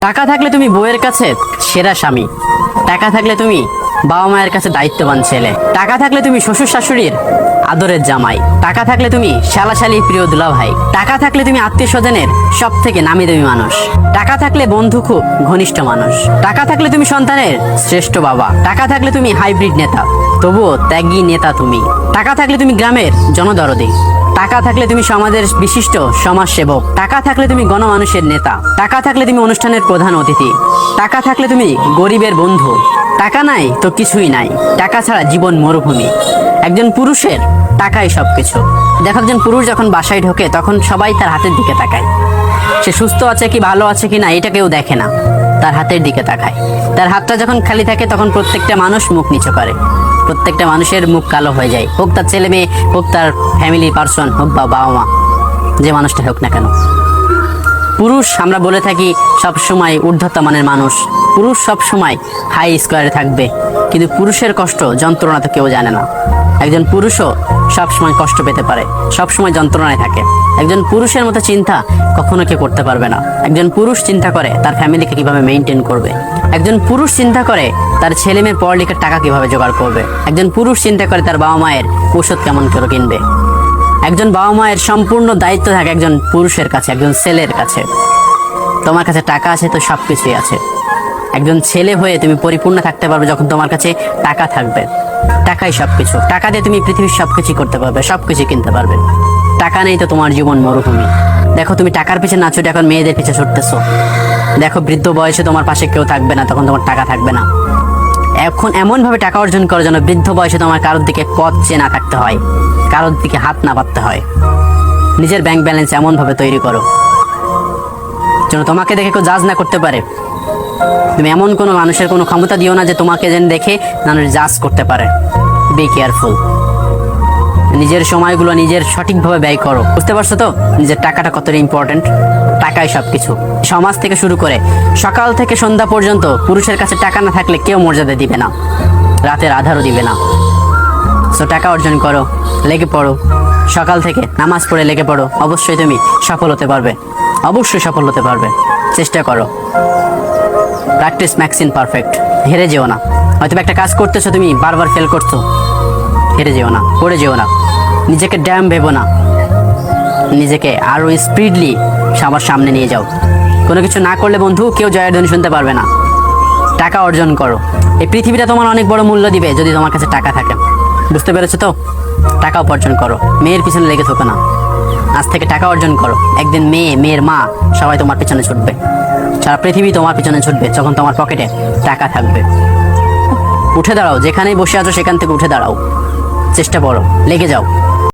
টাকা থাকলে তুমি বউয়ের কাছে সেরা স্বামী, টাকা থাকলে তুমি বাবা মায়ের কাছে দায়িত্ববান ছেলে, টাকা থাকলে তুমি শ্বশুর শাশুড়ির আদরের জামাই, টাকা থাকলে তুমি শালাশালির প্রিয় দুলাভাই, টাকা থাকলে তুমি আত্মীয় স্বজনের সব থেকে নামি দামি মানুষ, টাকা থাকলে বন্ধু খুব ঘনিষ্ঠ মানুষ, টাকা থাকলে তুমি সন্তানের শ্রেষ্ঠ বাবা, টাকা থাকলে তুমি হাইব্রিড নেতা তবুও ত্যাগী নেতা তুমি, টাকা থাকলে তুমি গ্রামের জনদরদি, টাকা থাকলে তুমি সমাজের বিশিষ্ট সমাজসেবক, টাকা থাকলে তুমি গণমানুষের নেতা, টাকা থাকলে তুমি অনুষ্ঠানের প্রধান অতিথি, টাকা থাকলে তুমি গরিবের বন্ধু, টাকা নাই তো কিছুই নাই, টাকা ছাড়া জীবন মরুভূমি। একজন পুরুষের টাকাই সবকিছু। দেখো, একজন পুরুষ যখন বাসায় ঢোকে তখন সবাই তার হাতের দিকে তাকায়। সে সুস্থ আছে কি ভালো আছে কি না এটা কেউ দেখে না, তার হাতের দিকে তাকায়। তার হাতটা যখন খালি থাকে তখন প্রত্যেকটা মানুষ মুখ নিচু করে, প্রত্যেকটা মানুষের মুখ কালো হয়ে যায়, হোক তার ছেলে মেয়ে, হোক তার ফ্যামিলি পার্সন, হোক বা বাবা মা, যে মানুষটা হোক না কেন। পুরুষ আমরা বলে থাকি সবসময় ঊর্ধ্বতা মানের মানুষ, পুরুষ সবসময় হাই স্কোয়ারে থাকবে, কিন্তু পুরুষের কষ্ট যন্ত্রণা তো কেউ জানে না। একজন পুরুষও সবসময় কষ্ট পেতে পারে, সবসময় যন্ত্রণায় থাকে। একজন পুরুষের মতো চিন্তা কখনো কেউ করতে পারবে না। একজন পুরুষ চিন্তা করে তার ফ্যামিলিকে কিভাবে মেনটেন করবে, একজন পুরুষ চিন্তা করে তার ছেলে মেয়ের পড়ালেখার টাকা কিভাবে জোগাড় করবে, একজন পুরুষ চিন্তা করে তার বাবা মায়ের ওষুধ কেমন করে কিনবে। একজন বাবা মায়ের সম্পূর্ণ দায়িত্ব থাকে একজন পুরুষের কাছে, একজন ছেলের কাছে। তোমার কাছে টাকা আছে তো সবকিছুই আছে। একজন ছেলে হয়ে তুমি পরিপূর্ণ থাকতে পারবে যখন তোমার কাছে টাকা থাকবে। টাকাই সবকিছু। টাকা দিয়ে তুমি পৃথিবীর সবকিছু করতে পারবে, সবকিছু কিনতে পারবে। টাকা নেই তো তোমার জীবন মরুভূমি। দেখো, তুমি টাকার পিছনে না ছুটে এখন মেয়েদের পিছনে ছুটতেছো। দেখো, বৃদ্ধ বয়সে তোমার পাশে কেউ থাকবে না, তখন তোমার টাকা থাকবে না। এখন এমন ভাবে টাকা অর্জন করো যেন বৃদ্ধ বয়সে তোমার কারোর দিকে পথ চেয়ে না থাকতে হয়, কারোর দিকে হাত না পাততে হয়। নিজের ব্যাংক ব্যালেন্স এমন ভাবে তৈরি করো যেন তোমাকে দেখে কেউ জাজ না করতে পারে। তুমি এমন কোনো মানুষের কোনো ক্ষমতা দিও না যে তোমাকে যেন দেখে মানুষ জাজ করতে পারে। Be careful. নিজের সময়গুলো নিজের সঠিকভাবে ব্যয় করো। বুঝতে পারছো তো নিজের টাকাটা কতটা ইম্পর্টেন্ট? টাকাই সবকিছু। সমাজ থেকে শুরু করে সকাল থেকে সন্ধ্যা পর্যন্ত পুরুষের কাছে টাকা না থাকলে কেউ মর্যাদা দিবে না, রাতের আধারও দিবে না। সো টাকা অর্জন করো, লেগে পড়ো, সকাল থেকে নামাজ পড়ে লেগে পড়ো। অবশ্যই তুমি সফল হতে পারবে, অবশ্যই সফল হতে পারবে। চেষ্টা করো। Practice max in perfect. হেরে যেও না। হয়তো একটা কাজ করতেছো, তুমি বারবার ফেল করছো, হেরে যেও না, পড়ে যেও না, নিজেকে ড্যাম ভেবো না, নিজেকে আরো স্পিডলি সবার সামনে নিয়ে যাও। কোনো কিছু না করলে বন্ধু কেউ জয়ের ধ্বনি শুনতে পারবে না। টাকা অর্জন করো। এই পৃথিবীটা তোমার অনেক বড় মূল্য দিবে যদি তোমার কাছে টাকা থাকে। বুঝতে পেরেছো তো? টাকা উপার্জন করো, মেয়ের পিছনে লেগে থাকো না। আজ থেকে টাকা অর্জন করো। একদিন মেয়ে, মেয়ের মা সবাই তোমার পিছনে ছুটবে, সারা পৃথিবী তোমার পিছনে ছুটবে যখন তোমার পকেটে টাকা থাকবে। উঠে দাঁড়াও, যেখানেই বসে আছো সেখান থেকে উঠে দাঁড়াও, চেষ্টা করো, লেগে যাও।